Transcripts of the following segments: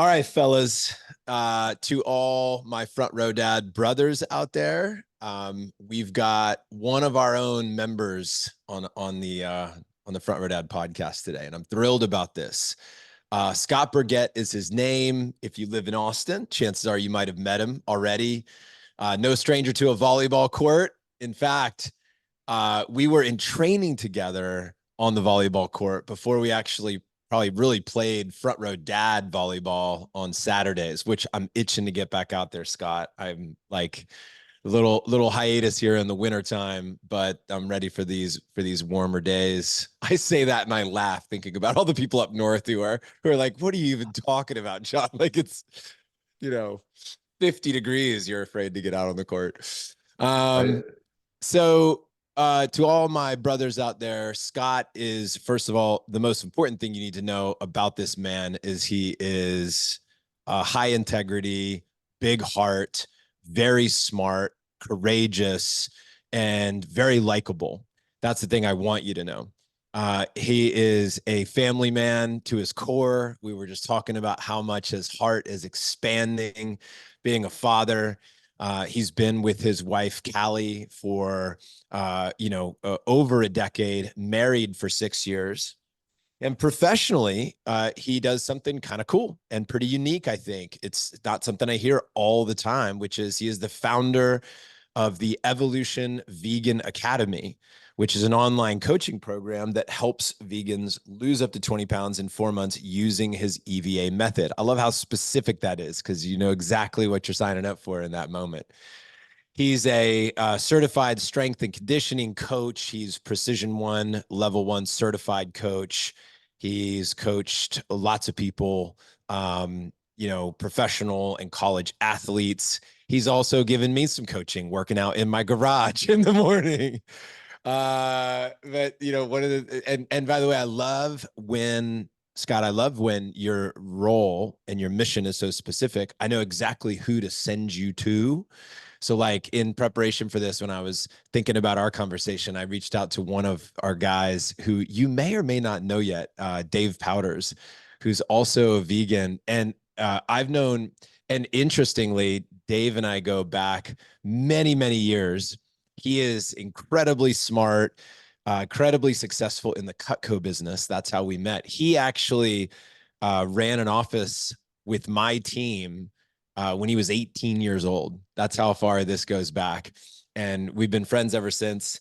All right, fellas, to all my front row dad brothers out there, we've got one of our own members on the front row dad podcast today, and I'm thrilled about this. Scott Burgett is his name. If you live in Austin, chances are you might have met him already. No stranger to a volleyball court. In fact, we were in training together on the volleyball court before we actually probably really played front row dad volleyball on Saturdays, which I'm itching to get back out there, Scott. I'm like a little hiatus here in the wintertime, but I'm ready for these warmer days. I say that and I laugh thinking about all the people up north who are like, what are you even talking about, John? Like it's, you know, 50 degrees, you're afraid to get out on the court. Right. So to all my brothers out there, Scott is, first of all, the most important thing you need to know about this man is he is high integrity, big heart, very smart, courageous, and very likable. That's the thing I want you to know. He is a family man to his core. We were just talking about how much his heart is expanding, being a father. He's been with his wife, Callie, for, over a decade, married for 6 years. And professionally, he does something kind of cool and pretty unique, I think. It's not something I hear all the time, which is he is the founder of the Evolution Vegan Academy, which is an online coaching program that helps vegans lose up to 20 pounds in 4 months using his EVA method. I love how specific that is because you know exactly what you're signing up for in that moment. He's a certified strength and conditioning coach. He's Precision One, Level One certified coach. He's coached lots of people, professional and college athletes. He's also given me some coaching, working out in my garage in the morning. But one of the and by the way, I love when your role and your mission is so specific. I know exactly who to send you to. So like in preparation for this, when I was thinking about our conversation, I reached out to one of our guys who you may or may not know yet, Dave Powders, who's also a vegan. And I've known, and interestingly, Dave and I go back many, many years. He is incredibly smart, incredibly successful in the Cutco business. That's how we met. He actually ran an office with my team when he was 18 years old. That's how far this goes back. And we've been friends ever since.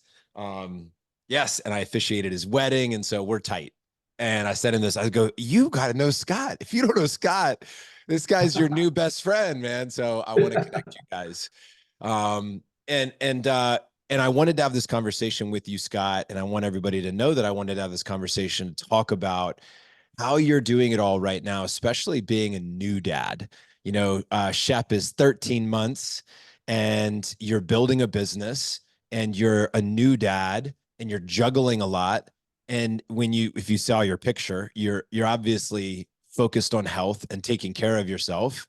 Yes. And I officiated his wedding. And so we're tight. And I said in this, I go, you got to know Scott. If you don't know Scott, this guy's your new best friend, man. So I want to connect you guys. Um, and, and, uh, and I wanted to have this conversation with you, Scott. And I want everybody to know that I wanted to have this conversation to talk about how you're doing it all right now, especially being a new dad. Shep is 13 months and you're building a business and you're a new dad and you're juggling a lot. And if you saw your picture, you're obviously focused on health and taking care of yourself.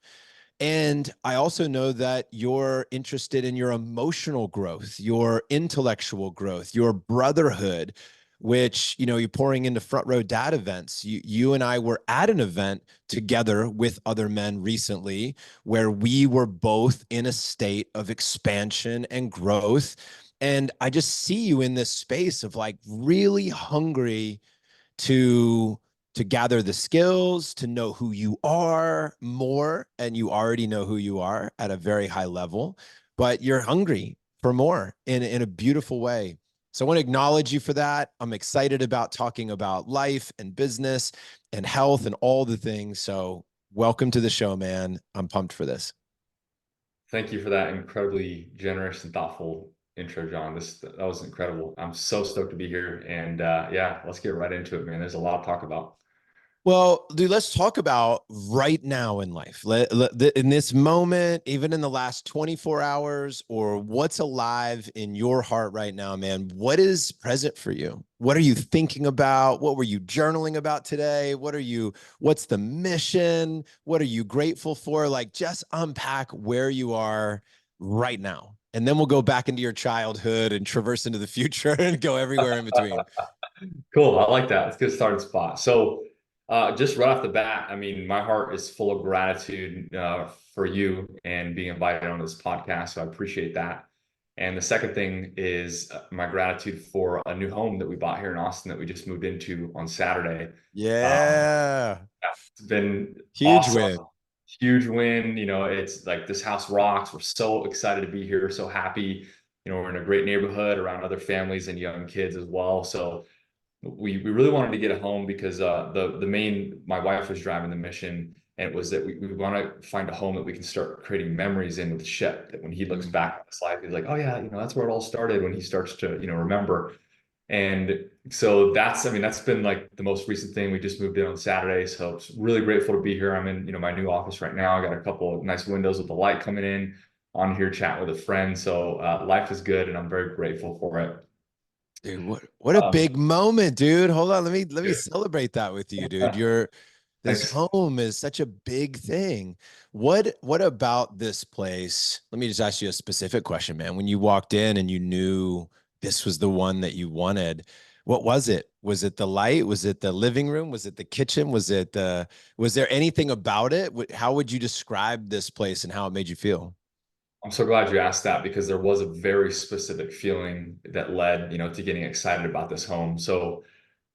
And I also know that you're interested in your emotional growth, your intellectual growth, your brotherhood, which, you're pouring into front row dad events. You and I were at an event together with other men recently where we were both in a state of expansion and growth. And I just see you in this space of like really hungry to gather the skills, to know who you are more, and you already know who you are at a very high level, but you're hungry for more in a beautiful way. So I want to acknowledge you for that. I'm excited about talking about life and business and health and all the things. So welcome to the show, man. I'm pumped for this. Thank you for that incredibly generous and thoughtful intro, John. That was incredible. I'm so stoked to be here. And yeah, let's get right into it, man. There's a lot to talk about. Well, dude, let's talk about right now in life. In this moment, even in the last 24 hours, or what's alive in your heart right now, man. What is present for you? What are you thinking about? What were you journaling about today? What's the mission? What are you grateful for? Like, just unpack where you are right now. And then we'll go back into your childhood and traverse into the future and go everywhere in between. Cool. I like that. It's a good starting spot. So Just right off the bat, I mean, my heart is full of gratitude for you and being invited on this podcast. So I appreciate that. And the second thing is my gratitude for a new home that we bought here in Austin that we just moved into on Saturday. Um, Yeah. it's been Huge awesome, win. huge win. You know, it's like this house rocks. We're so excited to be here, so happy. You know, we're in a great neighborhood around other families and young kids as well. So we really wanted to get a home because the main my wife was driving the mission, and it was that we want to find a home that we can start creating memories in with Shep, that when he looks Mm. back on his life he's like, oh yeah, you know, that's where it all started, when he starts to, you know, remember. And so that's, I mean, that's been like the most recent thing. We just moved in on Saturday, so it's really grateful to be here. I'm in, you know, my new office right now. I got a couple of nice windows with the light coming in, on here chatting with a friend. So life is good and I'm very grateful for it. Dude, what a um, big moment, dude. Hold on, let me celebrate that with you, dude. This Thanks. home is such a big thing. What about this place? Let me just ask you a specific question, man. When you walked in and you knew this was the one that you wanted, what was it? Was it the light? Was it the living room? Was it the kitchen? Was there anything about it? How would you describe this place and how it made you feel? I'm so glad you asked that, because there was a very specific feeling that led, you know, to getting excited about this home. So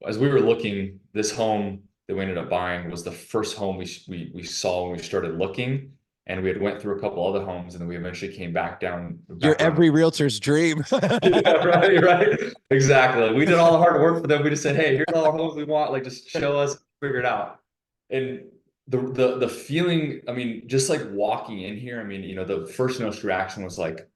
as we were looking, this home that we ended up buying was the first home we saw when we started looking, and we had went through a couple other homes, and then we eventually came You're back around. every realtor's dream. Yeah, right, right, exactly. We did all the hard work for them. We just said, hey, here's all our homes we want. Like, just show us, figure it out. And the feeling, I mean, just like walking in here, I mean, you know, the first initial reaction was like,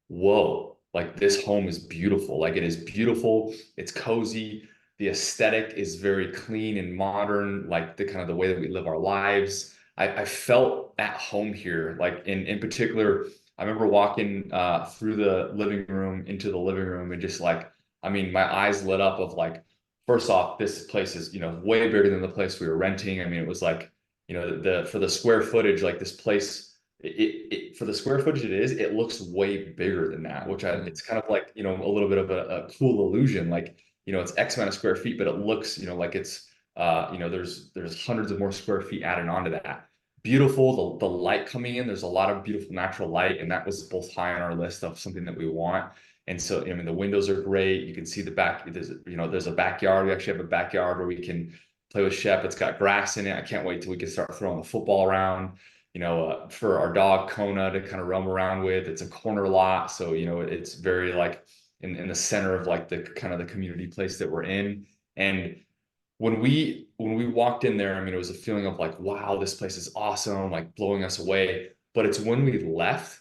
whoa, like this home is beautiful. Like, it is beautiful. It's cozy. The aesthetic is very clean and modern, like the kind of the way that we live our lives. I felt at home here. Like, in particular, I remember walking through the living room into the living room, and just like, I mean, my eyes lit up of like, first off, this place is, you know, way bigger than the place we were renting. I mean, it was like, you know, the for the square footage, like this place, for the square footage it is, it looks way bigger than that, which Mm. it's kind of like, you know, a little bit of a cool illusion. Like, you know, it's X amount of square feet, but it looks, you know, like it's, you know, there's hundreds of more square feet added onto that. Beautiful, the light coming in. There's a lot of beautiful natural light, and that was both high on our list of something that we want. And so, I mean, the windows are great. You can see the back. There's a backyard. We actually have a backyard where we can play with Shep. It's got grass in it. I can't wait till we can start throwing the football around, you know, for our dog Kona to kind of roam around with. It's a corner lot, so you know, it's very like in the center of like the kind of the community place that we're in. And when we walked in there, I mean, it was a feeling of like, wow, this place is awesome, like blowing us away. But it's when we left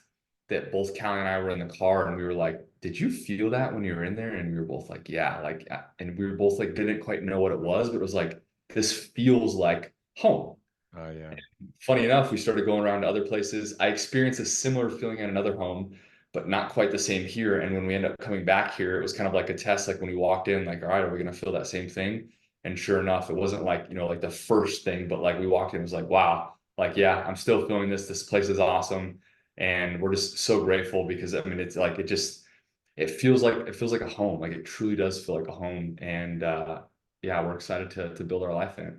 that both Callie and I were in the car, and we were like, did you feel that when you were in there? And we were both like, yeah, like, and we were both like, didn't quite know what it was, but it was like, this feels like home. Oh yeah. Funny enough, we started going around to other places. I experienced a similar feeling in another home, but not quite the same here. And when we ended up coming back here, it was kind of like a test. Like, when we walked in, like, all right, are we going to feel that same thing? And sure enough, it wasn't like, you know, like the first thing, but like we walked in, it was like, wow, like, yeah, I'm still feeling this. This place is awesome. And we're just so grateful, because I mean, it's like, it feels like a home. Like, it truly does feel like a home. And yeah, we're excited to build our life in it.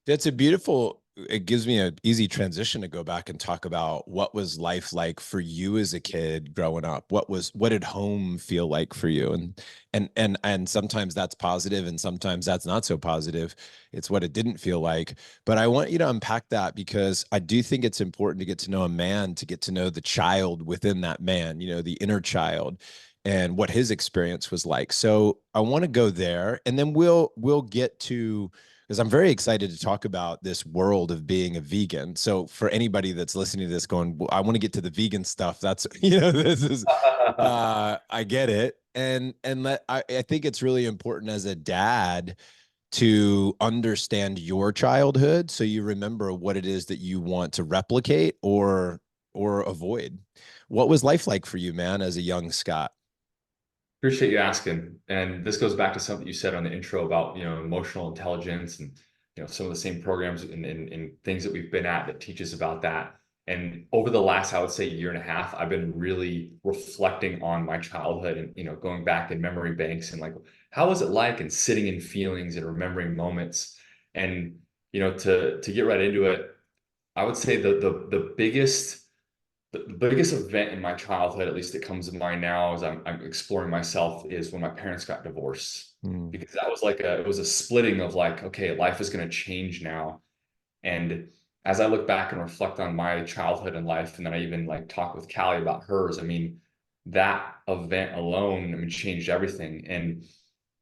That's a beautiful, it gives me an easy transition to go back and talk about what was life like for you as a kid growing up. What did home feel like for you? And sometimes that's positive and sometimes that's not so positive. It's what it didn't feel like. But I want you to unpack that, because I do think it's important to get to know a man, to get to know the child within that man, the inner child and what his experience was like. So I want to go there, and then we'll get to, because I'm very excited to talk about this world of being a vegan. So for anybody that's listening to this going, well, I want to get to the vegan stuff. That's, this is, I get it. I think it's really important as a dad to understand your childhood, so you remember what it is that you want to replicate or avoid. What was life like for you, man, as a young Scott? Appreciate you asking. And this goes back to something you said on the intro about, you know, emotional intelligence, and, you know, some of the same programs and things that we've been at that teach us about that. And over the last, I would say, year and a half, I've been really reflecting on my childhood, and, you know, going back in memory banks, and like, how was it like, and sitting in feelings and remembering moments. And to get right into it, I would say the biggest event in my childhood, at least that comes to mind now as I'm exploring myself, is when my parents got divorced. Mm. Because that was like it was a splitting of like, okay, life is going to change now. And as I look back and reflect on my childhood and life, and then I even like talk with Callie about hers, I mean, that event alone, I mean, changed everything. And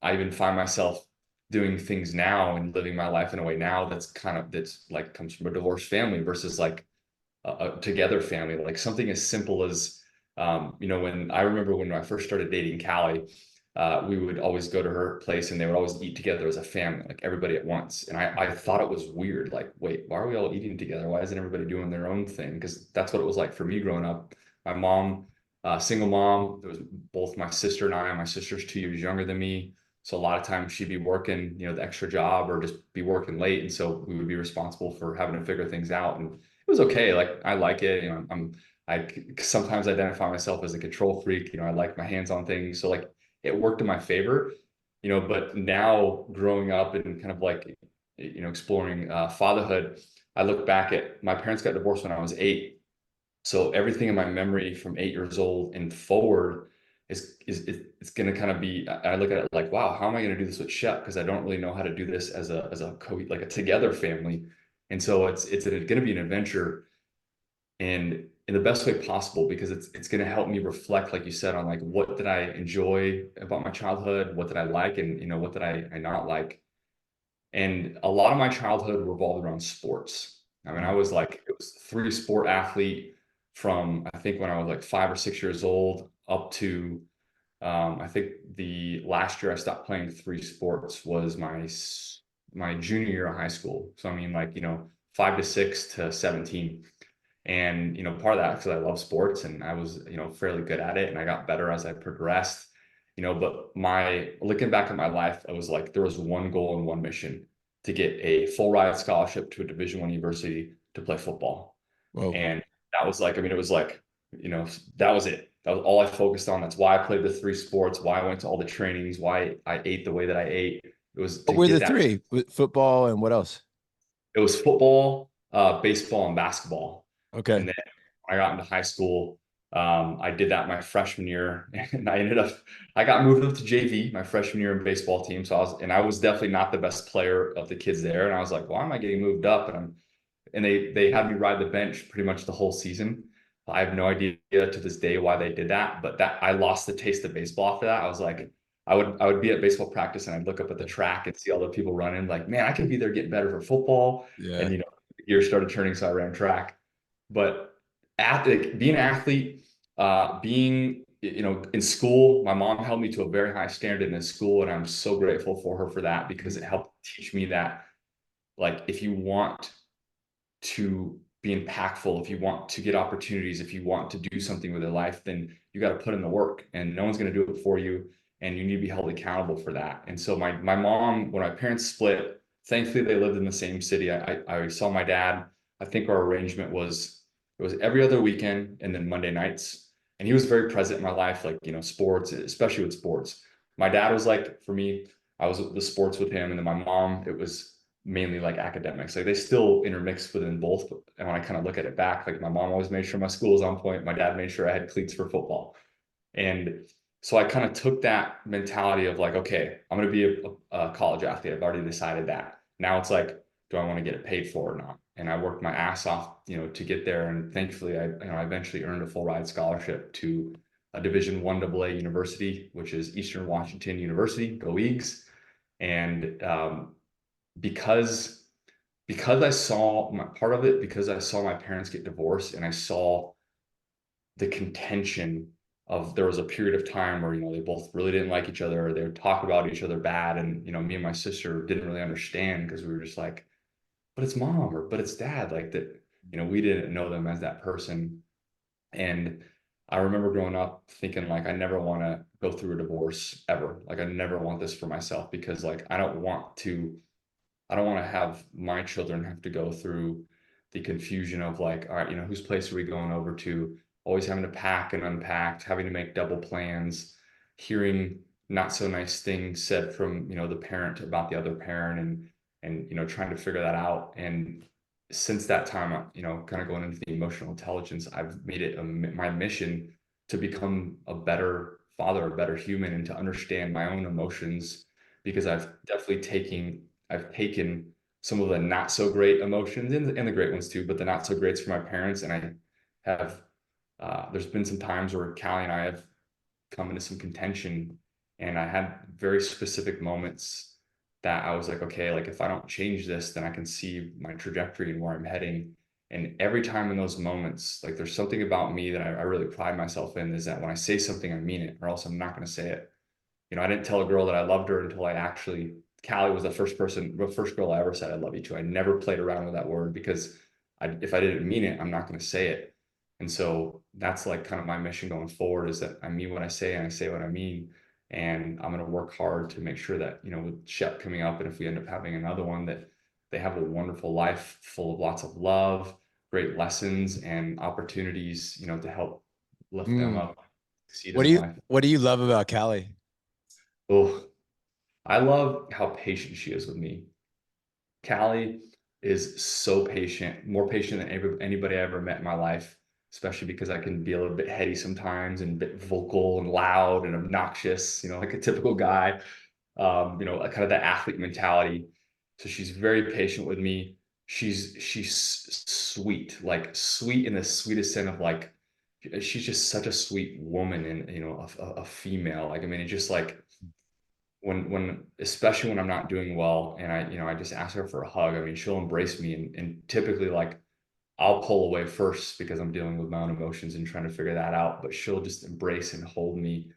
I even find myself doing things now and living my life in a way now that's like comes from a divorced family versus like a together family, like something as simple as, when I remember when I first started dating Callie, we would always go to her place and they would always eat together as a family, like everybody at once. And I thought it was weird. Like, wait, why are we all eating together? Why isn't everybody doing their own thing? Because that's what it was like for me growing up. My mom, single mom, there was both my sister and I. My sister's 2 years younger than me. So a lot of times she'd be working, the extra job or just be working late. And so we would be responsible for having to figure things out. And it was okay. Like I like it. I sometimes identify myself as a control freak. I like my hands on things. So like it worked in my favor, but now growing up and kind of like, exploring fatherhood, I look back at my parents got divorced when I was 8. So everything in my memory from 8 years old and forward it's going to kind of be, I look at it like, wow, how am I going to do this with Shep? Because I don't really know how to do this as like a together family. And so it's going to be an adventure and in the best way possible because it's going to help me reflect, like you said, on like what did I enjoy about my childhood, what did I like, and what did I not like. And a lot of my childhood revolved around sports. I mean, it was 3 sport athlete from I think when I was like 5 or 6 years old up to I think the last year I stopped playing 3 sports was my junior year of high school. So I mean, like 5 to 6 to 17. And, part of that because I love sports and I was, fairly good at it and I got better as I progressed, but looking back at my life, I was like, there was one goal and one mission to get a full ride scholarship to a Division I university to play football. Well, And that was like, I mean, it was like, that was it. That was all I focused on. That's why I played the 3 sports, why I went to all the trainings, why I ate the way that I ate. It was what to were get the that. three? Football and what else? It was football, baseball, and basketball. Okay. And then when I got into high school, I did that my freshman year, and I got moved up to JV my freshman year in baseball team. So I was definitely not the best player of the kids there. And I was like, why am I getting moved up? And they had me ride the bench pretty much the whole season. I have no idea to this day why they did that, but that I lost the taste of baseball after that. I was like, I would be at baseball practice and I'd look up at the track and see all the people running, like, man, I could be there getting better for football. Yeah. And the years started turning, so I ran track. But being an athlete, being in school, my mom held me to a very high standard in school, and I'm so grateful for her for that because it helped teach me that, like, if you want to be impactful, if you want to get opportunities, if you want to do something with your life, then you got to put in the work and no one's going to do it for you. And you need to be held accountable for that. And so my mom, when my parents split, thankfully they lived in the same city. I saw my dad. I think our arrangement was it was every other weekend and then Monday nights. And he was very present in my life, like, sports, especially with sports. My dad was like, for me, I was the sports with him. And then my mom, it was mainly like academics. Like they still intermix within both. And when I kind of look at it back, like my mom always made sure my school was on point. My dad made sure I had cleats for football. And so I kind of took that mentality of like, okay, I'm going to be a college athlete. I've already decided that. Now it's like, do I want to get it paid for or not? And I worked my ass off, to get there. And thankfully, I eventually earned a full ride scholarship to a Division I AA university, which is Eastern Washington University. Go Eags! And because I saw my part of it, because I saw my parents get divorced and I saw the contention of there was a period of time where they both really didn't like each other, or they would talk about each other bad, and me and my sister didn't really understand because we were just like, but it's mom or but it's dad, like that, we didn't know them as that person. And I remember growing up thinking like I never want to go through a divorce ever, like I never want this for myself because like I don't want to have my children have to go through the confusion of like, all right, whose place are we going over to? Always having to pack and unpack, having to make double plans, hearing not so nice things said from, the parent about the other parent. and, trying to figure that out. And since that time, kind of going into the emotional intelligence, I've made it my mission to become a better father, a better human, and to understand my own emotions, because I've taken some of the not so great emotions and the great ones too, but the not so greats for my parents. And I have, there's been some times where Callie and I have come into some contention, and I had very specific moments that I was like, okay, like if I don't change this, then I can see my trajectory and where I'm heading. And every time in those moments, like there's something about me that I really pride myself in, is that when I say something, I mean it, or else I'm not going to say it. I didn't tell a girl that I loved her until Callie was the first girl I ever said I love you to. I never played around with that word, because if I didn't mean it, I'm not going to say it. And so that's like kind of my mission going forward, is that I mean what I say and I say what I mean. And I'm going to work hard to make sure that, with Shep coming up, and if we end up having another one, that they have a wonderful life full of lots of love, great lessons and opportunities, to help lift them Mm. up, succeed in life. What do you love about Callie? Oh, I love how patient she is with me. Callie is so patient, more patient than anybody I ever met in my life, especially because I can be a little bit heady sometimes and a bit vocal and loud and obnoxious, like a typical guy, kind of the athlete mentality. So she's very patient with me. She's sweet, like sweet in the sweetest sense of like, she's just such a sweet woman, and, a female. Like, I mean, it's just like, when especially when I'm not doing well, and I just ask her for a hug, I mean, she'll embrace me, and typically, like, I'll pull away first because I'm dealing with my own emotions and trying to figure that out, but she'll just embrace and hold me.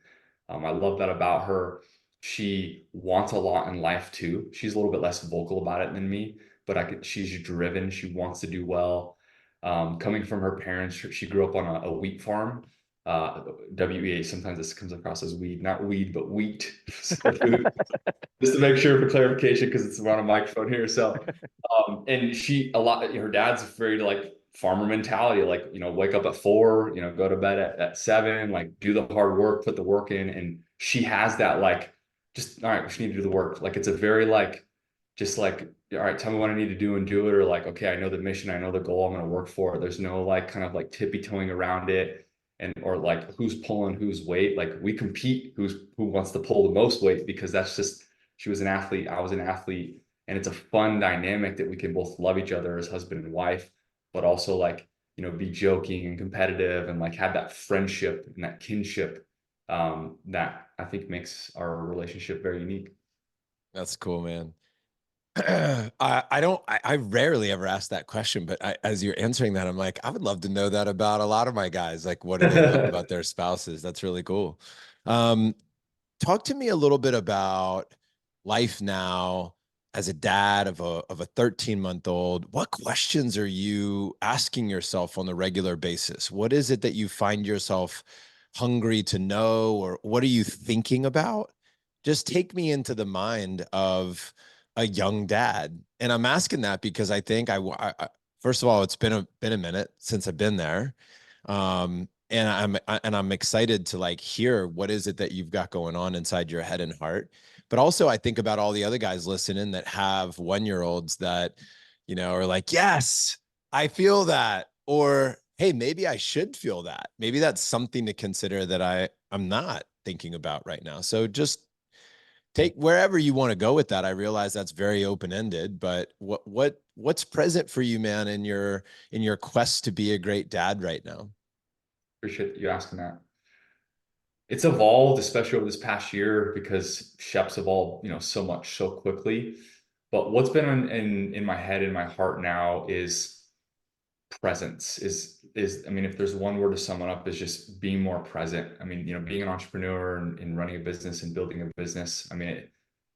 I love that about her. She wants a lot in life too. She's a little bit less vocal about it than me, but she's driven. She wants to do well. Coming from her parents, she grew up on a wheat farm. WEA, sometimes this comes across as weed, not weed, but wheat. So just to make sure for clarification, because it's on a microphone here. So, and her dad's very like farmer mentality, like, wake up at 4, go to bed at 7, like do the hard work, put the work in. And she has that, like, just, all right, we just need to do the work. Like, it's a very like, just like, all right, tell me what I need to do and do it. Or like, okay, I know the mission, I know the goal, I'm going to work for it. There's no like kind of like tippy toeing around it. And, or like who's pulling whose weight. Like, we compete who wants to pull the most weight, because that's just, she was an athlete, I was an athlete, and it's a fun dynamic that we can both love each other as husband and wife, but also like, be joking and competitive, and like have that friendship and that kinship, that I think makes our relationship very unique. That's cool, man. I rarely ever ask that question, but as you're answering that, I'm like, I would love to know that about a lot of my guys. Like, what do they love about their spouses? That's really cool. Um, Talk to me a little bit about life now as a dad of a 13-month-old. What questions are you asking yourself on the regular basis? What is it that you find yourself hungry to know, or what are you thinking about? Just take me into the mind of a young dad. And I'm asking that because I think first of all, it's been a minute since I've been there. And I'm excited to like hear what is it that you've got going on inside your head and heart. But also I think about all the other guys listening that have 1-year-olds that, are like, yes, I feel that. Or, hey, maybe I should feel that. Maybe that's something to consider that I'm not thinking about right now. So just take wherever you want to go with that. I realize that's very open-ended, but what's present for you, man, in your quest to be a great dad right now? Appreciate you asking that. It's evolved, especially over this past year, because Shep's evolved, so much so quickly. But what's been in my head, in my heart now, is presence. I mean, if there's one word to sum it up, is just being more present. I mean, being an entrepreneur and running a business and building a business. I mean,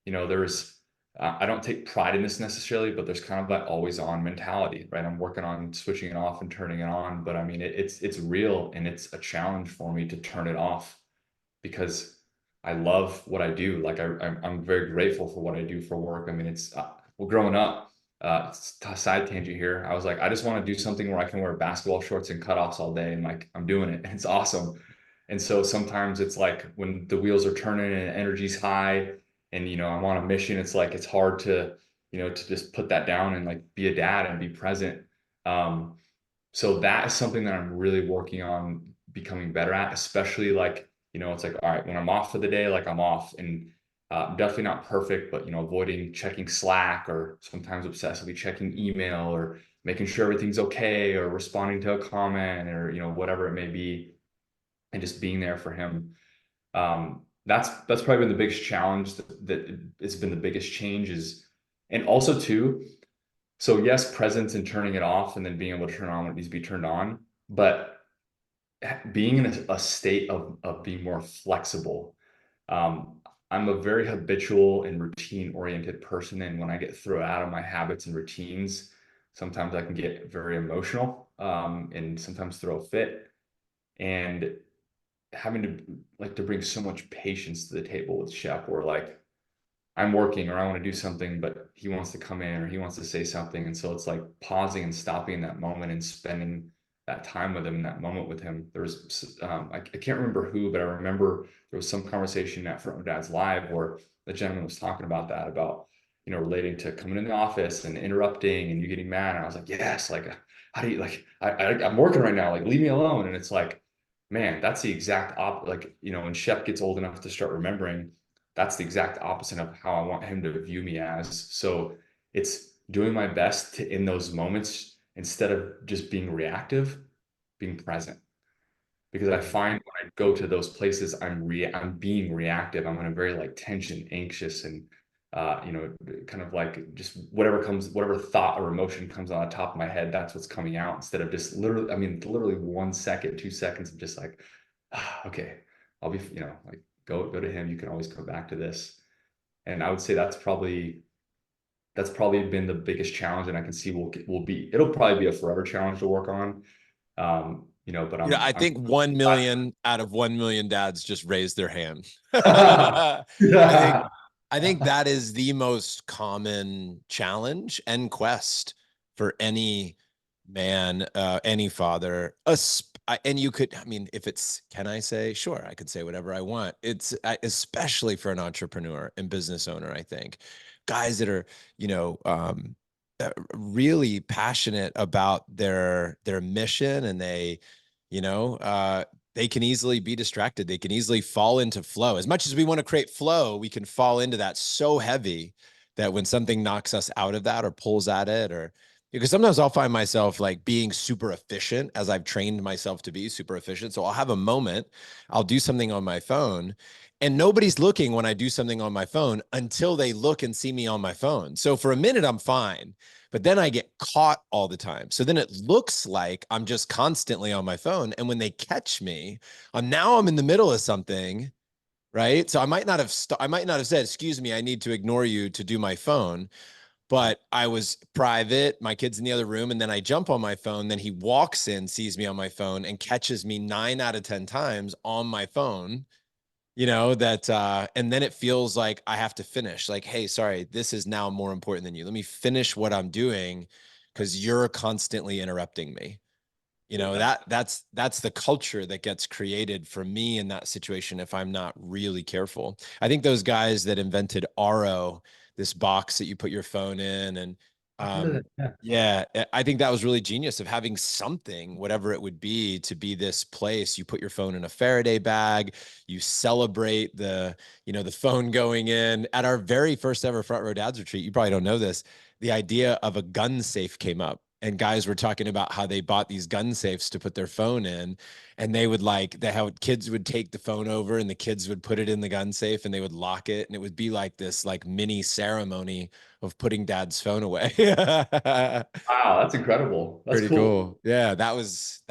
there's I don't take pride in this necessarily, but there's kind of that always on mentality, right? I'm working on switching it off and turning it on, but I mean, it's real, and it's a challenge for me to turn it off, because I love what I do. Like, I'm very grateful for what I do for work. I mean, it's well, growing up, it's a side tangent here. I was like, I just want to do something where I can wear basketball shorts and cutoffs all day, and like I'm doing it. And it's awesome. And so sometimes it's like when the wheels are turning and energy's high, and I'm on a mission, it's like it's hard to to just put that down and like be a dad and be present. Um, so that is something that I'm really working on becoming better at, especially like, it's like, all right, when I'm off for the day, like I'm off, and I'm definitely not perfect, but, avoiding checking Slack, or sometimes obsessively checking email, or making sure everything's okay, or responding to a comment, or, whatever it may be, and just being there for him. That's probably been the biggest challenge, that it's been the biggest change is, and also too, so yes, presence and turning it off, and then being able to turn on what needs to be turned on, but being in a state of being more flexible. Um, I'm a very habitual and routine oriented person. And when I get thrown out of my habits and routines, sometimes I can get very emotional, and sometimes throw a fit. And having to bring so much patience to the table with Shep, where like I'm working or I want to do something, but he wants to come in or he wants to say something. And so it's like pausing and stopping in that moment and spending that time with him, that moment with him. There was, I can't remember who, but I remember there was some conversation at Front Row Dad's Live where the gentleman was talking about that, about, relating to coming in the office and interrupting and you getting mad. And I was like, yes, like, how do you, like, I'm working right now, like, leave me alone. And it's like, man, that's the exact like, when Shep gets old enough to start remembering, that's the exact opposite of how I want him to view me as. So it's doing my best to, in those moments, instead of just being reactive, being present. Because I find when I go to those places, I'm being reactive. I'm in a very like tension, anxious, and kind of like just whatever thought or emotion comes on the top of my head, that's what's coming out, instead of just literally, I mean, literally 1 second, 2 seconds of just like, okay, I'll be, like go to him. You can always come back to this. And I would say that's probably been the biggest challenge, and I can see it'll probably be a forever challenge to work on. But I I'm think 1 million out of 1 million dads just raised their hand. I think yeah. I think that is the most common challenge and quest for any man, any father. And you could, I mean, if it's, can I say? Sure, I could say whatever I want. It's especially for an entrepreneur and business owner, I think. Guys that are, you know, really passionate about their mission, and they can easily be distracted. They can easily fall into flow. As much as we want to create flow, we can fall into that so heavy that when something knocks us out of that or pulls at it, or because sometimes I'll find myself like being super efficient, as I've trained myself to be super efficient. So I'll have a moment, I'll do something on my phone, and nobody's looking when I do something on my phone until they look and see me on my phone. So for a minute, I'm fine. But then I get caught all the time. So then it looks like I'm just constantly on my phone. And when they catch me, I'm in the middle of something, right? So I might not have said, "Excuse me, I need to ignore you to do my phone." But I was private, my kid's in the other room, and then I jump on my phone. Then he walks in, sees me on my phone, and catches me 9 out of 10 times on my phone, and then it feels like I have to finish, like, hey, sorry, this is now more important than you. Let me finish what I'm doing because you're constantly interrupting me. That's the culture that gets created for me in that situation if I'm not really careful. I think those guys that invented RO, this box that you put your phone in, and I've heard of that. Yeah. yeah, I think that was really genius, of having something, whatever it would be, to be this place. You put your phone in a Faraday bag, you celebrate the phone going in. At our very first ever Front Row Dads retreat, you probably don't know this, the idea of a gun safe came up, and guys were talking about how they bought these gun safes to put their phone in, and how kids would take the phone over and the kids would put it in the gun safe and they would lock it, and it would be like this like mini ceremony of putting dad's phone away. Wow, that's incredible. That's Pretty cool. cool. Yeah, that was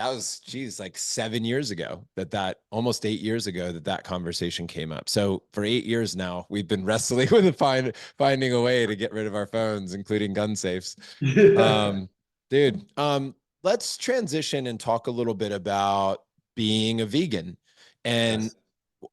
geez, like 7 years ago, that almost 8 years ago that conversation came up. So for 8 years now, we've been wrestling with finding a way to get rid of our phones, including gun safes. Yeah. Um, dude, let's transition and talk a little bit about being a vegan. And Yes.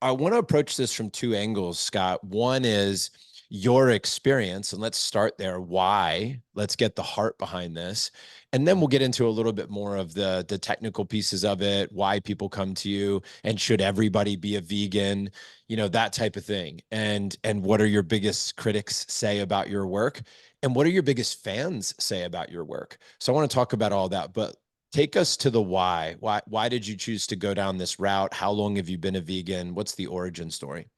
I want to approach this from two angles, Scott. One is your experience, and let's start there. Why? Let's get the heart behind this. And then we'll get into a little bit more of the technical pieces of it, why people come to you, and should everybody be a vegan, that type of thing. And what are your biggest critics say about your work? And what do your biggest fans say about your work? So I want to talk about all that, but take us to the why. Why did you choose to go down this route? How long have you been a vegan? What's the origin story?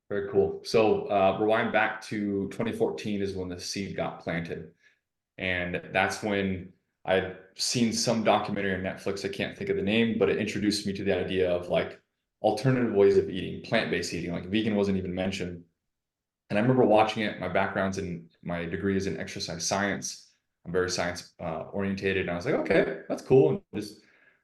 Very cool. So rewind back to 2014 is when the seed got planted. And that's when I'd seen some documentary on Netflix. I can't think of the name, but it introduced me to the idea of like alternative ways of eating, plant-based eating. Like vegan wasn't even mentioned. And I remember watching it. My degree is in exercise science. I'm very science orientated. And I was like, okay, that's cool. And just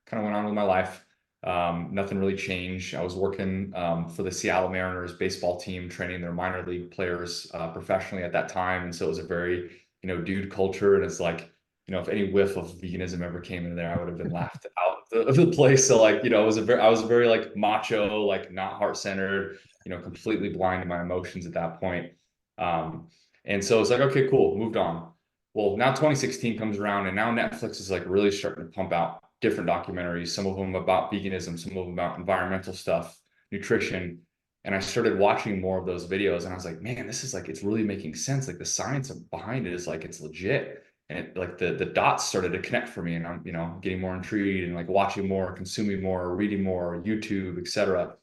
kind of went on with my life. Nothing really changed. I was working for the Seattle Mariners baseball team, training their minor league players professionally at that time. And so it was a very, dude culture. And it's like, if any whiff of veganism ever came in there, I would have been laughed out of the place. So like, I was very like macho, like not heart-centered, completely blind to my emotions at that point. Um, and so it's like, okay, cool, moved on. Well, now 2016 comes around and now Netflix is like really starting to pump out different documentaries, some of them about veganism, some of them about environmental stuff, nutrition. And I started watching more of those videos and I was like, man, this is like, it's really making sense. Like the science behind it is like, it's legit. And it like the dots started to connect for me and I'm, getting more intrigued and like watching more, consuming more, reading more, YouTube, etc.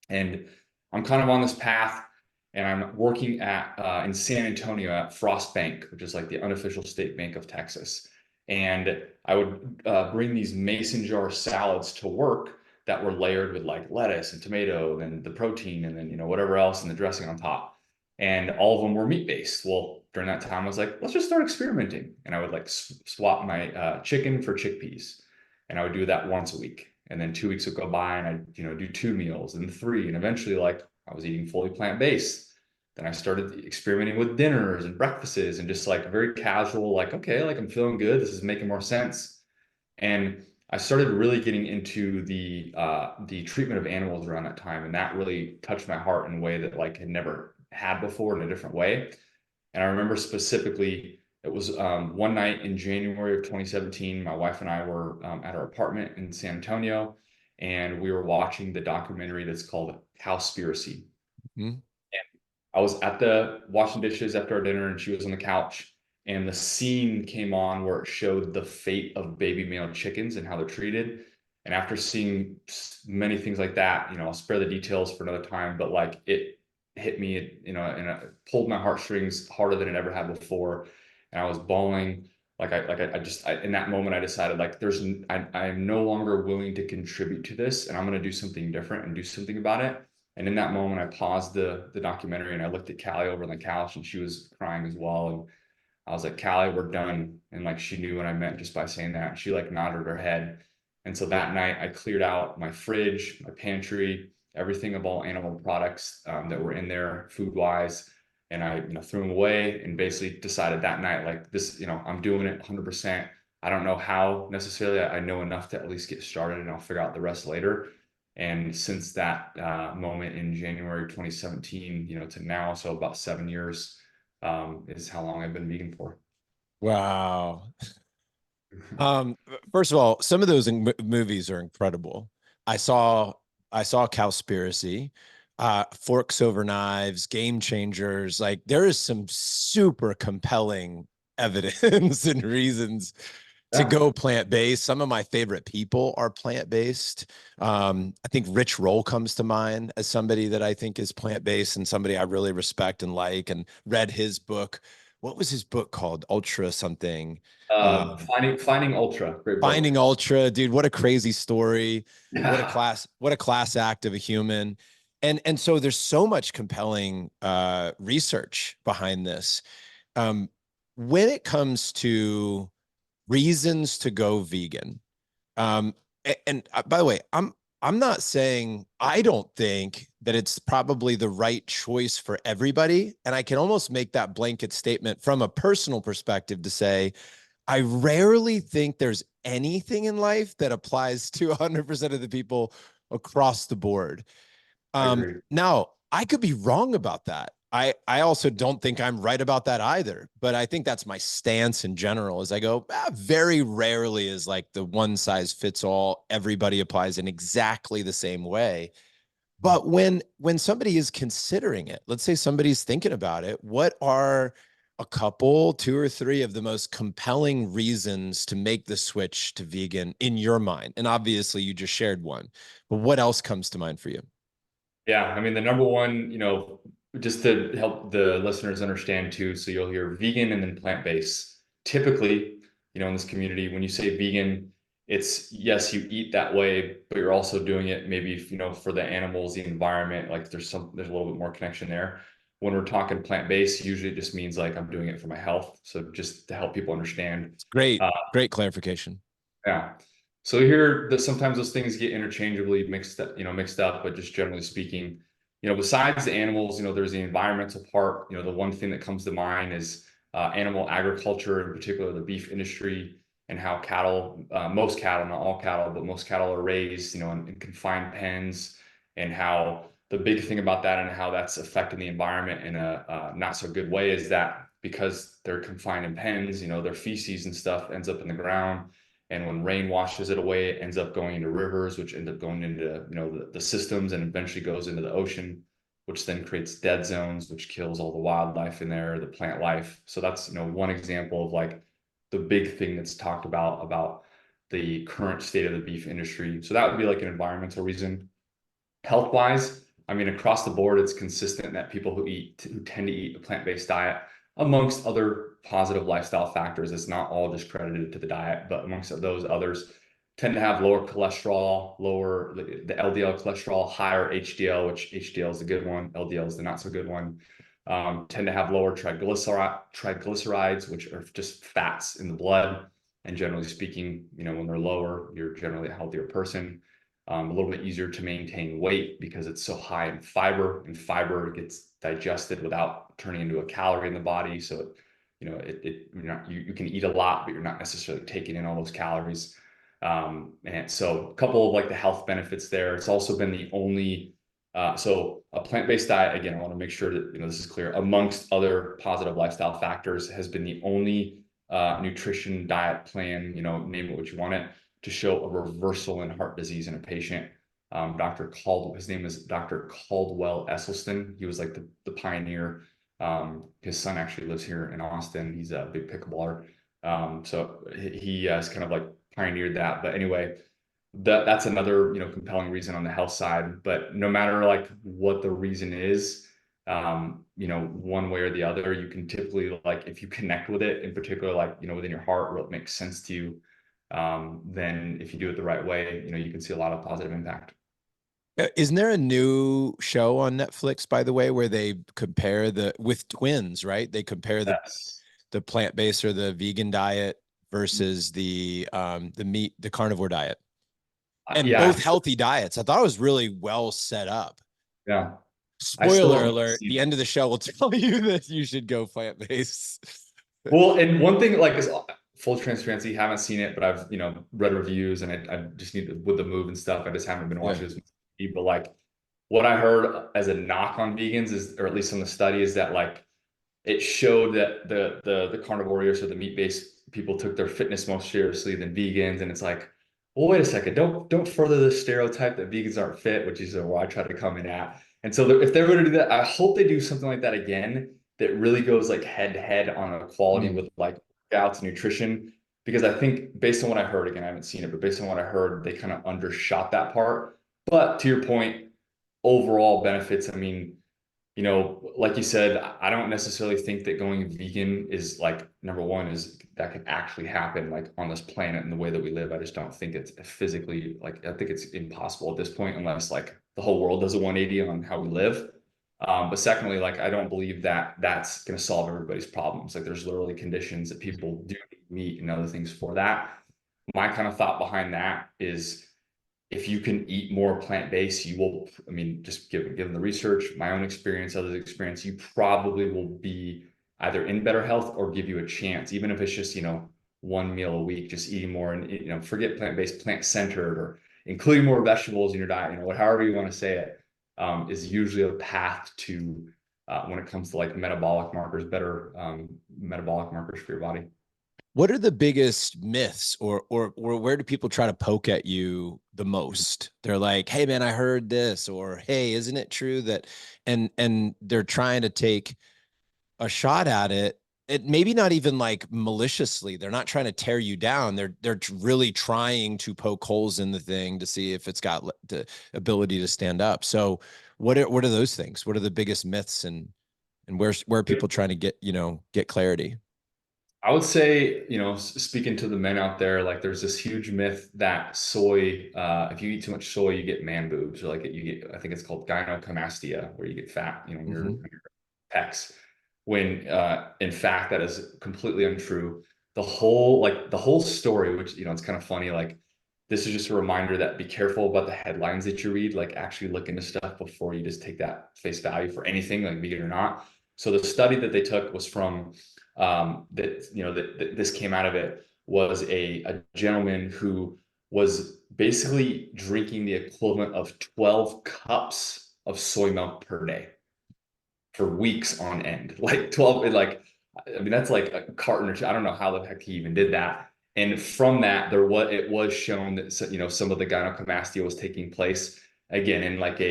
And I'm kind of on this path and I'm working at in San Antonio at Frost Bank, which is like the unofficial state bank of Texas. And I would bring these mason jar salads to work that were layered with like lettuce and tomato and the protein and then whatever else and the dressing on top. And all of them were meat based. Well, during that time, I was like, let's just start experimenting. And I would like swap my chicken for chickpeas, and I would do that once a week. And then 2 weeks would go by and I'd, do 2 meals and three. And eventually like I was eating fully plant-based. Then I started experimenting with dinners and breakfasts and just like very casual, like, okay, like I'm feeling good. This is making more sense. And I started really getting into the treatment of animals around that time. And that really touched my heart in a way that like had never had before in a different way. And I remember specifically, it was one night in January of 2017. My wife and I were at our apartment in San Antonio, and we were watching the documentary that's called Cowspiracy. Hmm. I was at the washing dishes after our dinner, and she was on the couch, and the scene came on where it showed the fate of baby male chickens and how they're treated. And after seeing many things like that, I'll spare the details for another time, but like it hit me, and it pulled my heartstrings harder than it ever had before. And I was bawling. In that moment, I decided like I am no longer willing to contribute to this, and I'm going to do something different and do something about it. And in that moment, I paused the documentary and I looked at Callie over on the couch and she was crying as well. And I was like, Callie, we're done. And like she knew what I meant just by saying that. She like nodded her head. And so that night I cleared out my fridge, my pantry, everything of all animal products that were in there food wise. And I threw them away and basically decided that night, like this, I'm doing it 100%. I don't know how necessarily. I know enough to at least get started and I'll figure out the rest later. And since that moment in January 2017, to now, so about 7 years, is how long I've been vegan for. Wow. Um, First of all, some of those movies are incredible. I saw I saw Cowspiracy, Forks Over Knives, Game Changers. Like there is some super compelling evidence and reasons to Yeah. go plant-based. Some of my favorite people are plant-based. I think Rich Roll comes to mind as somebody that I think is plant-based and somebody I really respect and like and read his book. What was his book called? Ultra something. Finding Ultra, great book. Finding Ultra, dude, what a crazy story. Yeah, What a class act of a human. And so there's so much compelling research behind this. Um, when it comes to reasons to go vegan, by the way, I'm not saying I don't think that it's probably the right choice for everybody. And I can almost make that blanket statement from a personal perspective to say, I rarely think there's anything in life that applies to 100% of the people across the board. I agree. Now, I could be wrong about that. I also don't think I'm right about that either, but I think that's my stance in general as I go, very rarely is like the one size fits all, everybody applies in exactly the same way. But when somebody is considering it, let's say somebody's thinking about it, what are a couple, two or three of the most compelling reasons to make the switch to vegan in your mind? And obviously you just shared one, but what else comes to mind for you? Yeah, I mean, the number one, just to help the listeners understand too, so you'll hear vegan and then plant-based. Typically, in this community, when you say vegan, it's yes, you eat that way, but you're also doing it maybe, for the animals, the environment, like there's a little bit more connection there. When we're talking plant-based, usually it just means like I'm doing it for my health. So just to help people understand. It's great, Uh, great clarification. yeah. So here that sometimes those things get interchangeably mixed up, but just generally speaking, besides the animals, there's the environmental part. The one thing that comes to mind is animal agriculture, in particular the beef industry, and how cattle, most cattle, not all cattle, but most cattle are raised, in confined pens, and how the big thing about that and how that's affecting the environment in a not so good way is that because they're confined in pens, their feces and stuff ends up in the ground, and when rain washes it away, it ends up going into rivers, which end up going into, the systems, and eventually goes into the ocean, which then creates dead zones, which kills all the wildlife in there, the plant life. So that's, one example of like the big thing that's talked about the current state of the beef industry. So that would be like an environmental reason. Health wise, I mean, across the board, it's consistent that people who tend to eat a plant-based diet, amongst other positive lifestyle factors, it's not all just credited to the diet, but amongst those others, tend to have lower cholesterol, lower the LDL cholesterol, higher HDL, which HDL is the good one, LDL is the not so good one. Tend to have lower triglycerides, which are just fats in the blood. And generally speaking, when they're lower, you're generally a healthier person. A little bit easier to maintain weight because it's so high in fiber, and fiber gets digested without turning into a calorie in the body. So, you can eat a lot, but you're not necessarily taking in all those calories. And so a couple of like the health benefits there. It's also been the only, so a plant-based diet, again, I want to make sure that, this is clear, amongst other positive lifestyle factors, has been the only nutrition diet plan, name it what you want it, to show a reversal in heart disease in a patient. His name is Dr. Caldwell Esselstyn. He was like the pioneer. His son actually lives here in Austin. He's a big pickleballer. So he has kind of like pioneered that. But anyway, that's another, compelling reason on the health side. But no matter like what the reason is, one way or the other, you can typically, like, if you connect with it in particular, like, within your heart, where it makes sense to you, then if you do it the right way, you can see a lot of positive impact. Isn't there a new show on Netflix, by the way, where they compare with twins, right? They compare Yes. the plant-based or the vegan diet versus the carnivore diet, and Yeah. both healthy diets. I thought it was really well set up. Yeah. I still Spoiler have not alert, seen the it. end of the show will tell you that you should go plant-based. Well, and one thing, like, is full transparency, haven't seen it, but I've, read reviews, and I just need to, with the move and stuff, I just haven't been Yeah. watching this. But like, what I heard as a knock on vegans is, or at least in the study, is that like it showed that the carnivores or the meat-based people took their fitness more seriously than vegans. And it's like, well, wait a second, don't further the stereotype that vegans aren't fit, which is where I try to come in at. And so if they're going to do that, I hope they do something like that again, that really goes like head to head on equality Mm. with like workouts and nutrition. Because I think, based on what I heard, again, I haven't seen it, but based on what I heard, they kind of undershot that part. But to your point, overall benefits, I mean, like you said, I don't necessarily think that going vegan is like, number one, is that can actually happen like on this planet and the way that we live. I just don't think it's physically, like, I think it's impossible at this point, unless like the whole world does a 180 on how we live. But secondly, like, I don't believe that that's going to solve everybody's problems. Like, there's literally conditions that people do need meat and other things for that. My kind of thought behind that is, if you can eat more plant-based, you will, I mean, just given the research, my own experience, others' experience, you probably will be either in better health or give you a chance, even if it's just, one meal a week, just eating more, and, forget plant-based, plant-centered, or including more vegetables in your diet, however you want to say it, is usually a path to, when it comes to like metabolic markers, better metabolic markers for your body. What are the biggest myths, or where do people try to poke at you the most? They're like, "Hey man, I heard this," or "Hey, isn't it true that," and they're trying to take a shot at it, it maybe not even like maliciously. They're not trying to tear you down. They're really trying to poke holes in the thing to see if it's got the ability to stand up. So what are those things? What are the biggest myths, and where are people trying to get, get clarity? I would say, speaking to the men out there, like there's this huge myth that soy, if you eat too much soy, you get man boobs, or like you get, I think it's called gynecomastia, where you get fat, Mm-hmm. on your pecs. When in fact that is completely untrue. The whole story, which it's kind of funny, like this is just a reminder that be careful about the headlines that you read, like actually look into stuff before you just take that face value for anything, like vegan or not. So the study that they took was from that this came out of it was a gentleman who was basically drinking the equivalent of 12 cups of soy milk per day for weeks on end. Like 12, like, I mean, that's like a carton or two. I don't know how the heck he even did that. And from that, it was shown that, some of the gynecomastia was taking place again in like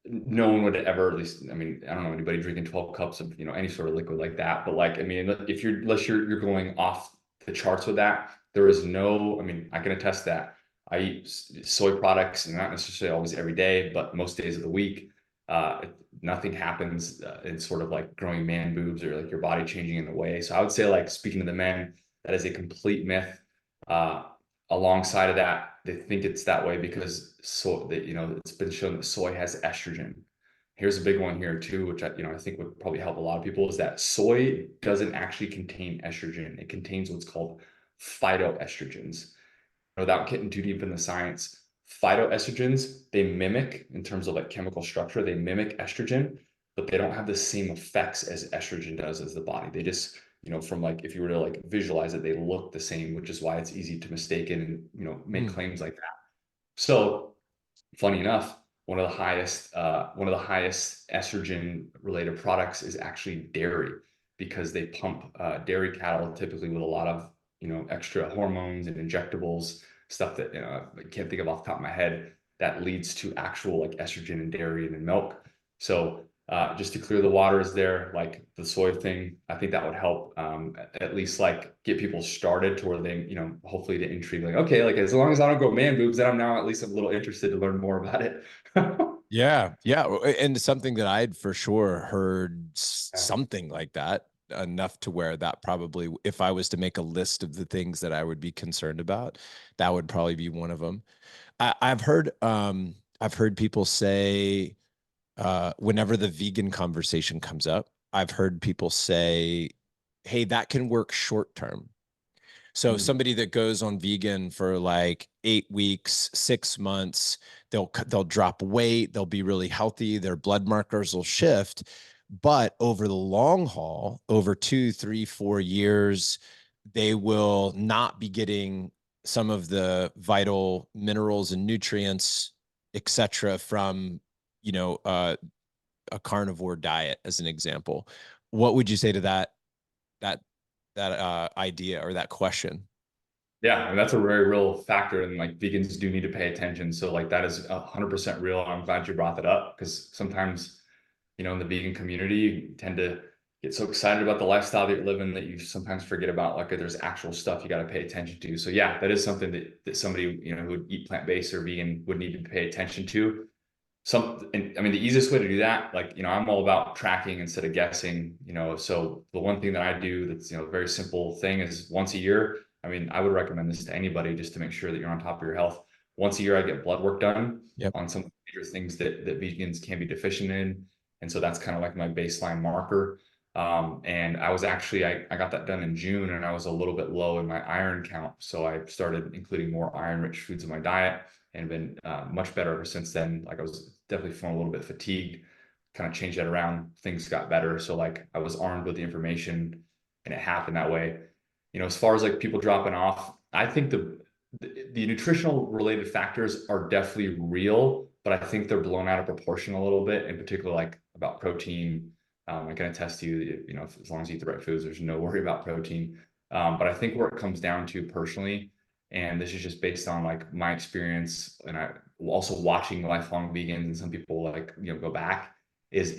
no one would ever, at least, I mean, I don't know anybody drinking 12 cups of, any sort of liquid like that. But like, I mean, if unless you're going off the charts with that, there is no, I mean, I can attest that I eat soy products, and not necessarily always every day, but most days of the week. Uh, Nothing happens in sort of like growing man boobs or like your body changing in a way. So I would say, like, speaking to the men, that is a complete myth. Uh, Alongside of that, they think it's that way because it's been shown that soy has estrogen. Here's a big one here too, which I think would probably help a lot of people, is that soy doesn't actually contain estrogen. It contains what's called phytoestrogens. Without getting too deep in the science, phytoestrogens, they mimic, in terms of like chemical structure, they mimic estrogen, but they don't have the same effects as estrogen does as the body. They just, from like, if you were to like visualize it, they look the same, which is why it's easy to mistake it and, make Mm. claims like that. So funny enough, one of the highest estrogen related products is actually dairy, because they pump dairy cattle typically with a lot of extra hormones and injectables, stuff that I can't think of off the top of my head, that leads to actual like estrogen in dairy and in milk. So just to clear the waters there, like the soy thing, I think that would help, at least like get people started to where they, hopefully the intrigue, like, okay, like as long as I don't go man boobs, then I'm now at least a little interested to learn more about it. Yeah, yeah, and something that I'd for sure heard Yeah. something like that, enough to where that probably, if I was to make a list of the things that I would be concerned about, that would probably be one of them. I've heard people say, whenever the vegan conversation comes up, I've heard people say, "Hey, that can work short term." So Mm. somebody that goes on vegan for like 8 weeks, 6 months, they'll drop weight, they'll be really healthy, their blood markers will shift. But over the long haul, over 2, 3, 4 years, they will not be getting some of the vital minerals and nutrients, etc., from you know uh, a carnivore diet, as an example. What would you say to that idea or that question? Yeah, and that's a very real factor, and like vegans do need to pay attention. So like that is 100% real. I'm glad you brought that up, because sometimes, in the vegan community, you tend to get so excited about the lifestyle that you're living that you sometimes forget about, like, there's actual stuff you got to pay attention to. So yeah, that is something that somebody, who would eat plant-based or vegan would need to pay attention to. And I mean, the easiest way to do that, like, I'm all about tracking instead of guessing, so the one thing that I do that's, a very simple thing is once a year. I mean, I would recommend this to anybody just to make sure that you're on top of your health. Once a year, I get blood work done Yep. on some major things that vegans can be deficient in. And so that's kind of like my baseline marker. And I got that done in June, and I was a little bit low in my iron count. So I started including more iron rich foods in my diet, and been much better ever since then. Like, I was definitely feeling a little bit fatigued, kind of changed that around. Things got better. So like I was armed with the information, and it happened that way. As far as like people dropping off, I think the nutritional related factors are definitely real, but I think they're blown out of proportion a little bit, in particular, like about protein. I can attest to you, as long as you eat the right foods, there's no worry about protein. But I think where it comes down to personally, and this is just based on like my experience, and I also watching lifelong vegans and some people, like, go back, is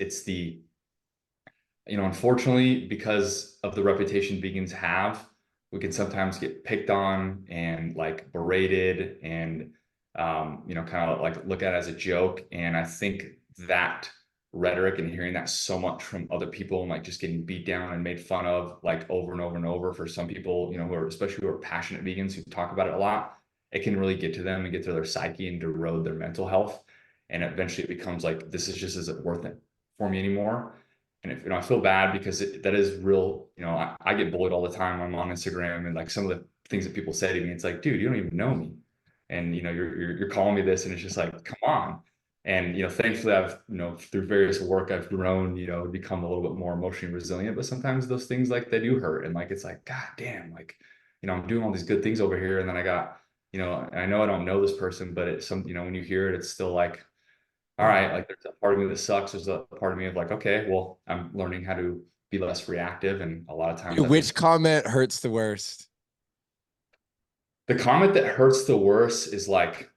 unfortunately, because of the reputation vegans have, we can sometimes get picked on and like berated and, kind of like look at it as a joke. And I think that rhetoric and hearing that so much from other people and like just getting beat down and made fun of like over and over and over for some people, who are, especially who are passionate vegans who talk about it a lot, it can really get to them and get to their psyche and erode their mental health. And eventually it becomes like, this is just isn't worth it for me anymore. And if, I feel bad because that is real. I get bullied all the time. I'm on Instagram, and like some of the things that people say to me, it's like, dude, you don't even know me. And, you're calling me this, and it's just like, come on. And, thankfully I've, through various work, I've grown, become a little bit more emotionally resilient, but sometimes those things like they do hurt. And like, it's like, God damn, like, I'm doing all these good things over here. And then I got, I know I don't know this person, but it's some, when you hear it, it's still like, all right, like there's a part of me that sucks. There's a part of me of like, okay, well, I'm learning how to be less reactive. And a lot of times I Which think comment hurts the worst? the comment that hurts the worst is like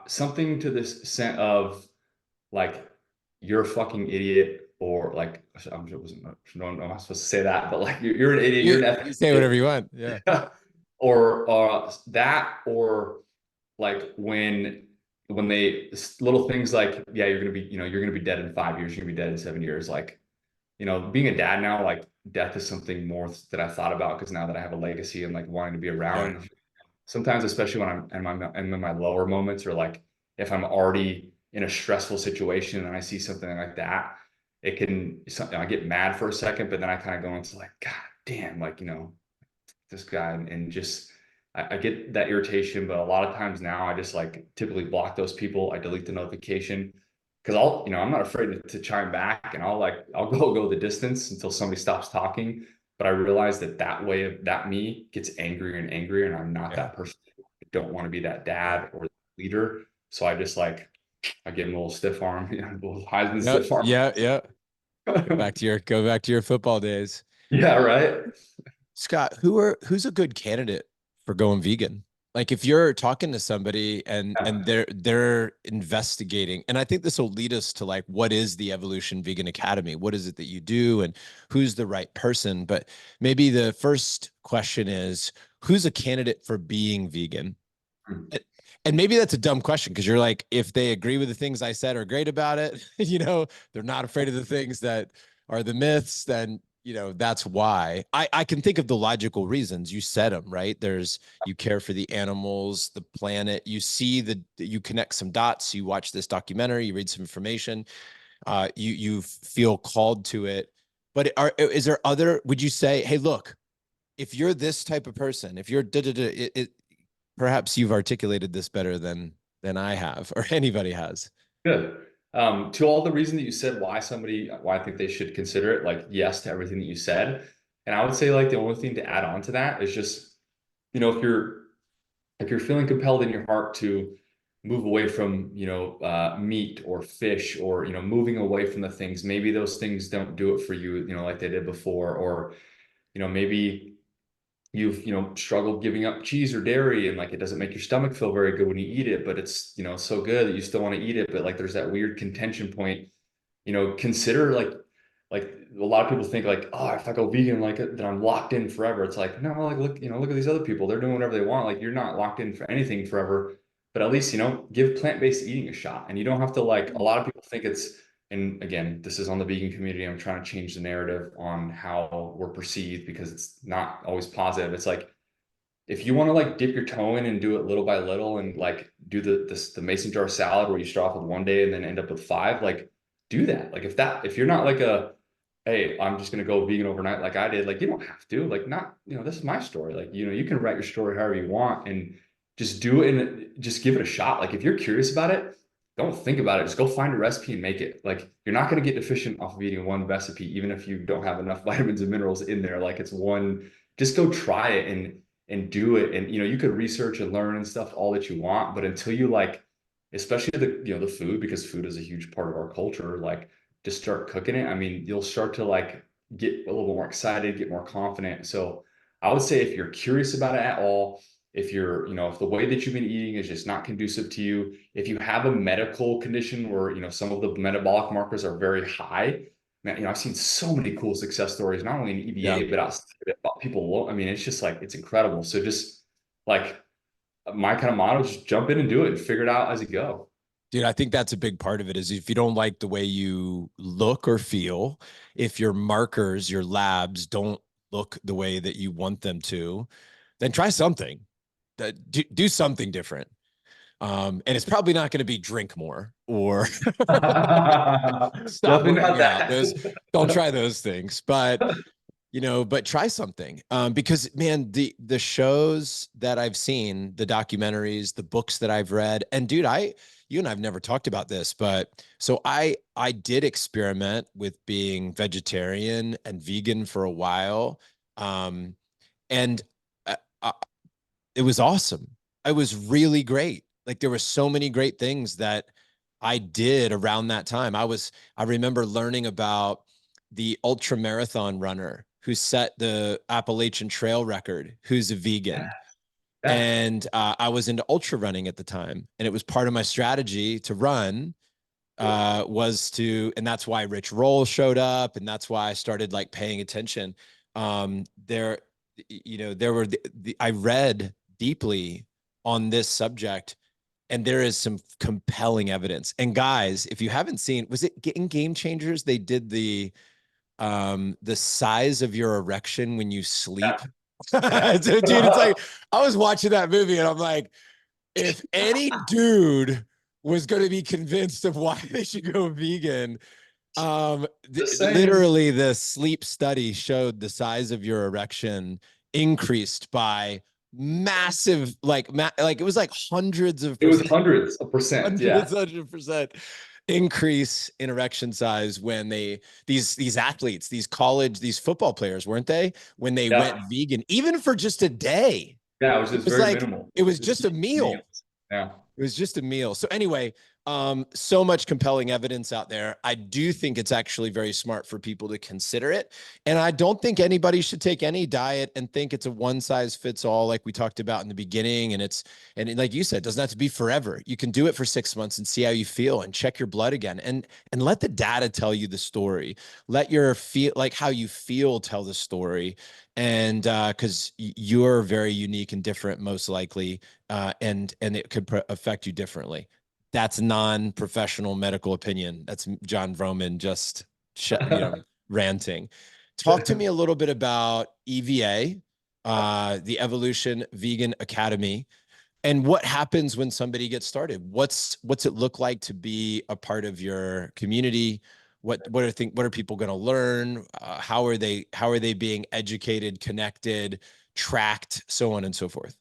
something to this extent of like, you're a fucking idiot, or like, I'm not supposed to say that, but like, you're an idiot, you're You an you effing say whatever idiot. you want. Yeah. Or that, or like when they little things like, yeah, you're gonna be, you're gonna be dead in 5 years, you're gonna be dead in 7 years. Like, being a dad now, like death is something more that I thought about because now that I have a legacy and like wanting to be around. Yeah. And sometimes, especially when I'm in my lower moments, or like if I'm already in a stressful situation and I see something like that, it can something I get mad for a second, but then I kind of go into like, God damn, like, this guy, and just I get that irritation. But a lot of times now I just like typically block those people. I delete the notification because I'm not afraid to chime back, and I'll go the distance until somebody stops talking. But I realize that way of that me gets angrier and angrier, and I'm not Yeah. that person. I don't want to be that Yeah. dad or leader. So I just like, I give him a little stiff arm, a little Heisman Yeah. stiff arm. Yeah. Yeah. Go back to your football days. Yeah, right. Scott, who's a good candidate for going vegan? Like if you're talking to somebody and they're investigating, and I think this will lead us to like what is the Evolution Vegan Academy? What is it that you do and who's the right person? But maybe the first question is who's a candidate for being vegan? And maybe that's a dumb question because you're like, if they agree with the things I said are great about it, they're not afraid of the things that are the myths, then that's why. I can think of the logical reasons. You said them, right? You care for the animals, the planet, you connect some dots, you watch this documentary, you read some information, you feel called to it. But is there would you say, hey, look, if you're this type of person, if you're perhaps you've articulated this better than I have or anybody has. Good. To all the reason that you said why I think they should consider it, like yes to everything that you said. And I would say like the only thing to add on to that is just, if you're feeling compelled in your heart to move away from, meat or fish, or, moving away from the things, maybe those things don't do it for you, like they did before, or, maybe you've struggled giving up cheese or dairy, and like it doesn't make your stomach feel very good when you eat it, but it's so good that you still want to eat it, but like there's that weird contention point. Consider like a lot of people think like, oh, if I go vegan, like then I'm locked in forever. It's like, no, like look at these other people, they're doing whatever they want. Like you're not locked in for anything forever, but at least give plant-based eating a shot. And you don't have to, like, a lot of people think it's, and again, this is on the vegan community, I'm trying to change the narrative on how we're perceived because it's not always positive. It's like, if you want to like dip your toe in and do it little by little and like do the mason jar salad where you start off with one day and then end up with five, like do that. Like if you're not like hey, I'm just gonna go vegan overnight like I did, like you don't have to, like, not, this is my story. Like, you can write your story however you want and just do it and just give it a shot. Like if you're curious about it, don't think about it. Just go find a recipe and make it. Like you're not going to get deficient off of eating one recipe, even if you don't have enough vitamins and minerals in there. Like it's one, just go try it and do it. And you could research and learn and stuff all that you want, but until you like, especially the food, because food is a huge part of our culture, like just start cooking it. I mean, you'll start to like get a little more excited, get more confident. So I would say if you're curious about it at all, if you're, if the way that you've been eating is just not conducive to you, if you have a medical condition where, some of the metabolic markers are very high, man, I've seen so many cool success stories, not only in Yeah. EVA, but outside of it, about people. I mean, it's just like, it's incredible. So just like my kind of motto is just jump in and do it and figure it out as you go. Dude, I think that's a big part of it is if you don't like the way you look or feel, if your markers, your labs don't look the way that you want them to, then try something. Do something different. And it's probably not going to be drink more or stop Definitely not working out. Those that. don't try those things, but but try something. Because man, the shows that I've seen, the documentaries, the books that I've read, and dude, you and I've never talked about this, but so I did experiment with being vegetarian and vegan for a while. Um, and uh, uh, it was awesome. It was really great. Like there were so many great things that I did around that time. I remember learning about the ultra marathon runner who set the Appalachian Trail record, who's a Yeah, vegan. yeah, And I was into ultra running at the time. And it was part of my strategy to run was to, and that's why Rich Roll showed up. And that's why I started like paying attention. There, there were I read deeply on this subject, and there is some compelling evidence. And guys, if you haven't seen, was it in Game Changers? They did the size of your erection when you yeah, sleep. yeah. So, dude, it's like I was watching that movie and I'm like, if any dude was going to be convinced of why they should go vegan, Just saying. literally the sleep study showed the size of your erection increased by massive, like it was like hundreds of It was percent, hundreds of percent. Yeah. 100% increase in erection size when these athletes, these college, these football players, weren't they? When they went Yeah. vegan, even for just a day, Yeah. It was it just was very like minimal. it was Just just a meal. meals. Yeah. It was just a meal. So anyway, so much compelling evidence out there. I do think it's actually very smart for people to consider it. And I don't think anybody should take any diet and think it's a one size fits all, like we talked about in the beginning. And like you said, it doesn't have to be forever. You can do it for 6 months and see how you feel and check your blood again and let the data tell you the story. Let your feel like how you feel tell the story. And because you're very unique and different, most likely and it could affect you differently. That's non-professional medical opinion. That's John Vroman just ranting. Talk to me a little bit about EVA, the Evolution Vegan Academy, and what happens when somebody gets started. What's it look like to be a part of your community? What are people going to learn? How are they being educated, connected, tracked, so on and so forth?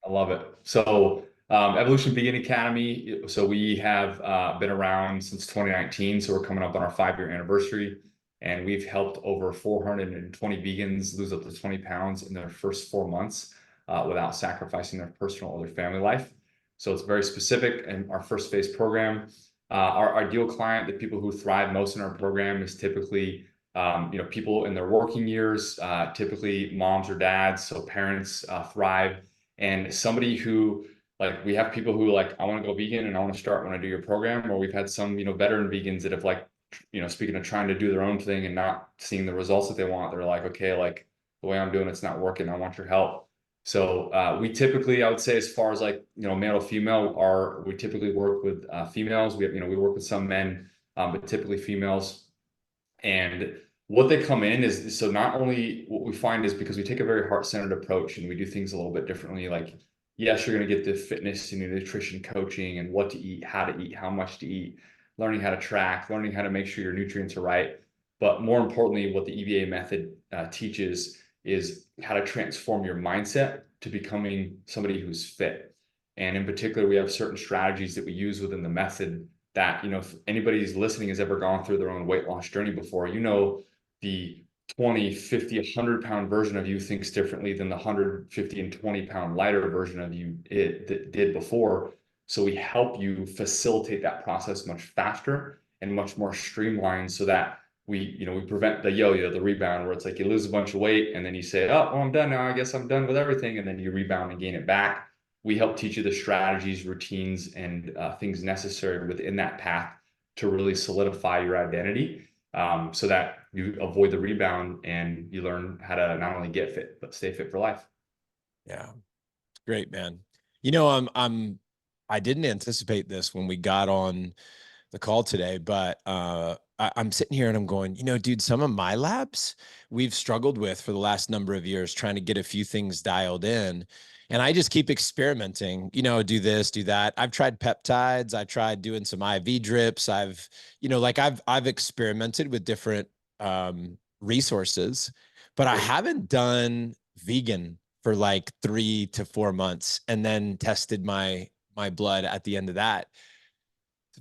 I love it. So, Evolution Vegan Academy. So we have been around since 2019. So we're coming up on our 5-year anniversary, and we've helped over 420 vegans lose up to 20 pounds in their first 4 months without sacrificing their personal or their family life. So it's very specific. And our first phase program, our ideal client, the people who thrive most in our program, is typically people in their working years, typically moms or dads. So parents thrive, and somebody who, like, we have people who like, I want to go vegan and I want to start when I do your program, or we've had some veteran vegans that have, like, speaking of trying to do their own thing and not seeing the results that they want, they're like, okay, like the way I'm doing it's not working, I want your help. So we typically, I would say, as far as like male to female, we typically work with females. We work with some men, but typically females. And what they come in is, so not only what we find is, because we take a very heart-centered approach and we do things a little bit differently, like, yes, you're going to get the fitness and nutrition coaching and what to eat, how much to eat, learning how to track, learning how to make sure your nutrients are right. But more importantly, what the EVA method teaches is how to transform your mindset to becoming somebody who's fit. And in particular, we have certain strategies that we use within the method that, if anybody's listening has ever gone through their own weight loss journey before, the 20, 50, 100-pound version of you thinks differently than the 150 and 20-pound lighter version of you that did before. So we help you facilitate that process much faster and much more streamlined, so that we prevent the yo-yo, the rebound, where it's like you lose a bunch of weight and then you say, oh, well, I'm done now, I guess I'm done with everything, and then you rebound and gain it back. We help teach you the strategies, routines, and things necessary within that path to really solidify your identity. so that you avoid the rebound and you learn how to not only get fit, but stay fit for life. Yeah. Great, man. You know, I didn't anticipate this when we got on the call today, but I'm sitting here and I'm going, you know, dude, some of my labs we've struggled with for the last number of years trying to get a few things dialed in. And I just keep experimenting, you know, do this, do that. I've tried peptides, I tried doing some IV drips. I've experimented with different resources, but I haven't done vegan for like 3 to 4 months and then tested my blood at the end of that.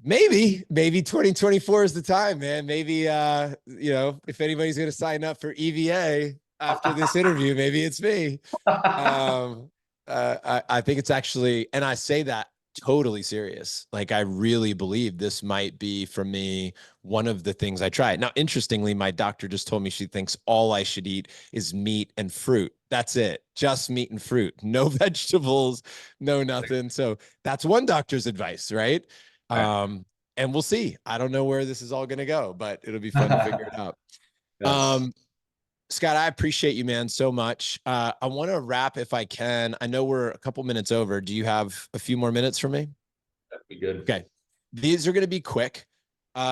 Maybe 2024 is the time, man. Maybe if anybody's gonna sign up for EVA after this interview, maybe it's me. um I think it's actually, and I say that totally serious, like I really believe this might be for me one of the things I try. Now interestingly, my doctor just told me she thinks all I should eat is meat and fruit. That's it, just meat and fruit, no vegetables, no nothing. So that's one doctor's advice, right? Right. And we'll see. I don't know where this is all going to go, but it'll be fun to figure it out. Yes, um Scott, I appreciate you, man, so much. I want to wrap if I can. I know we're a couple minutes over. Do you have a few more minutes for me? that'd be good. Okay. These are going to be quick.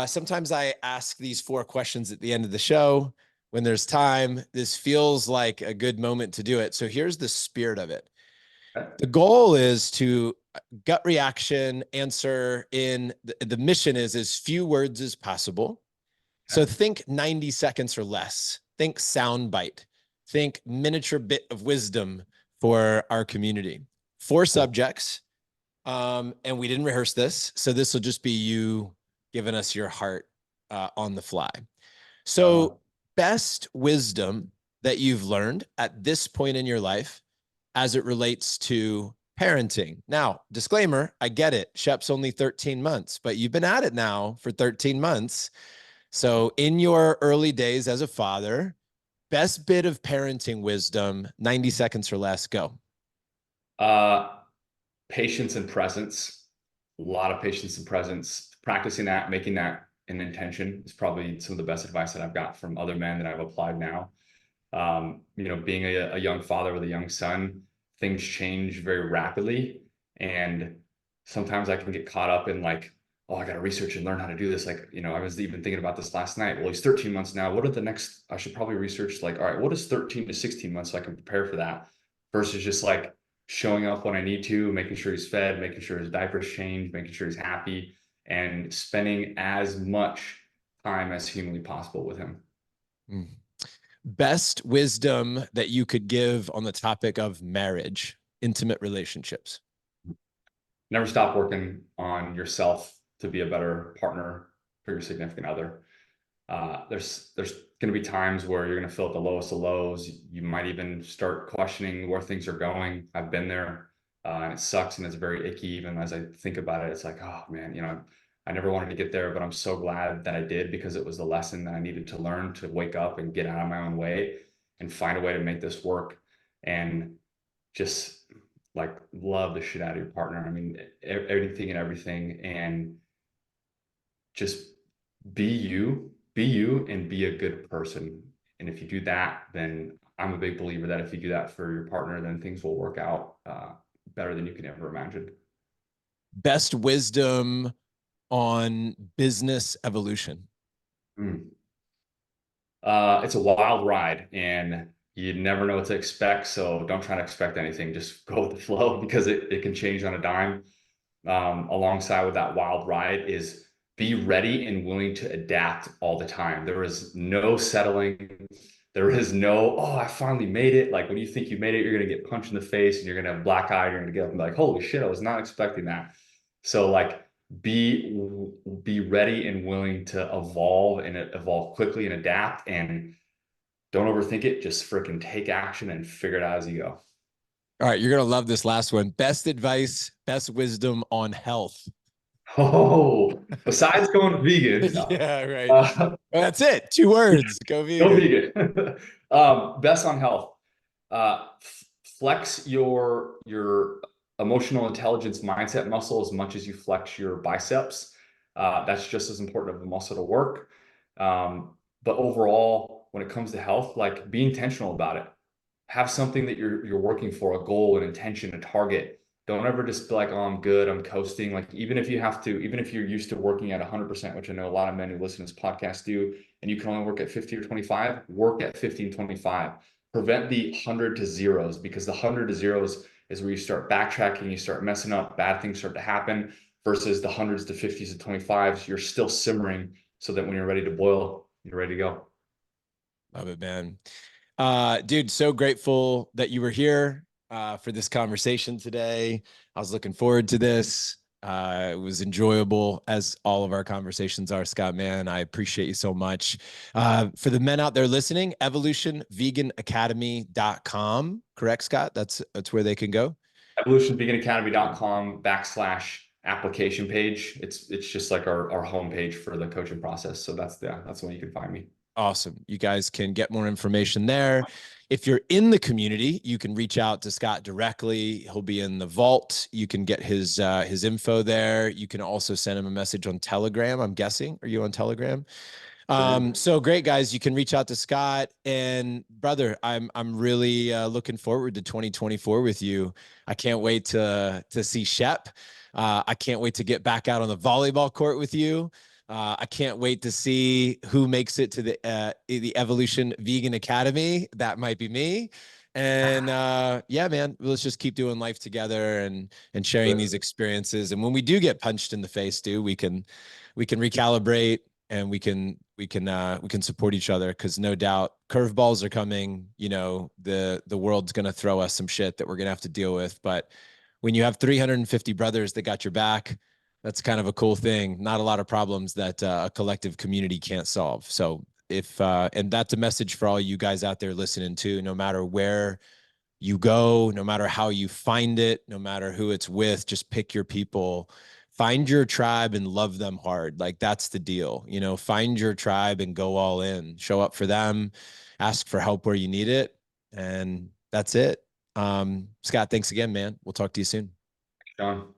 Sometimes I ask these 4 questions at the end of the show when there's time. This feels like a good moment to do it. So here's the spirit of it. Okay. The goal is to gut reaction answer in the mission is as few words as possible. So think 90 seconds or less. Think soundbite. Think miniature bit of wisdom for our community. 4 subjects. And we didn't rehearse this. So this will just be you giving us your heart on the fly. Uh, So, best wisdom that you've learned at this point in your life as it relates to parenting. Now, disclaimer, I get it. Shep's only 13 months, but you've been at it now for 13 months. So, in your early days as a father, best bit of parenting wisdom, 90 seconds or less, go. uh, Patience and presence, a lot of patience and presence. Practicing that, making that an intention is probably some of the best advice that I've got from other men that I've applied now. Being a young father with a young son, things change very rapidly. And sometimes I can get caught up in like, oh, I got to research and learn how to do this. Like, I was even thinking about this last night. Well, he's 13 months now. What are the next? I should probably research like, all right, what is 13 to 16 months so I can prepare for that versus just like showing up when I need to, making sure he's fed, making sure his diapers changed, making sure he's happy, and spending as much time as humanly possible with him. Mm. Best wisdom that you could give on the topic of marriage, intimate relationships. Never stop working on yourself to be a better partner for your significant other. There's going to be times where you're going to feel at the lowest of lows. You might even start questioning where things are going. I've been there, and it sucks and it's very icky. Even as I think about it, it's like, oh man, I never wanted to get there, but I'm so glad that I did because it was the lesson that I needed to learn to wake up and get out of my own way and find a way to make this work. And just like love the shit out of your partner. I mean, everything and everything, and just be you and be a good person. And if you do that, then I'm a big believer that if you do that for your partner, then things will work out better than you can ever imagine. Best wisdom on business evolution. Mm. It's a wild ride and you never know what to expect. So don't try to expect anything. Just go with the flow because it can change on a dime. Alongside with that wild ride is be ready and willing to adapt all the time. There is no settling. There is no, oh, I finally made it. Like when you think you made it, you're going to get punched in the face and you're going to have black eye. You're going to get up and be like, holy shit, I was not expecting that. So like be be ready and willing to evolve and evolve quickly and adapt and don't overthink it. Just freaking take action and figure it out as you go. All right, you're going to love this last one. Best advice, best wisdom on health. Oh, besides going vegan, no. Yeah, right. Uh, Well, that's it. 2 words. Go Go vegan. vegan. Best on health. Flex your emotional intelligence mindset muscle as much as you flex your biceps. That's just as important of a muscle to work. But overall, when it comes to health, like be intentional about it. Have something that you're working for, a goal, an intention, a target. Don't ever just be like, oh, I'm good, I'm coasting. Like even if you have to, even if you're used to working at 100%, which I know a lot of men who listen to this podcast do, and you can only work at 50 or 25, work at 15, 25. Prevent the 100 to zeros, because the 100 to zeros is where you start backtracking, you start messing up, bad things start to happen, versus the hundreds to 50s to 25s, you're still simmering so that when you're ready to boil, you're ready to go. Love it, man. Dude, so grateful that you were here for this conversation today. I was looking forward to this. It was enjoyable, as all of our conversations are, Scott, man. I appreciate you so much. For the men out there listening, evolutionveganacademy.com, correct, Scott? That's where they can go. evolutionveganacademy.com/application page. It's just like our homepage for the coaching process. So that's the one you can find me. Awesome. You guys can get more information there. If you're in the community, you can reach out to Scott directly. He'll be in the vault. You can get his info there. You can also send him a message on Telegram, I'm guessing. Are you on Telegram? So great, guys. You can reach out to Scott, and brother, I'm really looking forward to 2024 with you. I can't wait to see Shep. I can't wait to get back out on the volleyball court with you. I can't wait to see who makes it to the Evolution Vegan Academy. That might be me. And yeah, man, let's just keep doing life together and sharing these experiences. And when we do get punched in the face, dude, we can recalibrate, and we can support each other, because no doubt curveballs are coming. The world's going to throw us some shit that we're going to have to deal with. But when you have 350 brothers that got your back, that's kind of a cool thing. Not a lot of problems that a collective community can't solve. So if and that's a message for all you guys out there listening too. No matter where you go, no matter how you find it, no matter who it's with, just pick your people, find your tribe and love them hard. Like that's the deal. Find your tribe and go all in, show up for them, ask for help where you need it. And that's it. Scott, thanks again, man. We'll talk to you soon. John.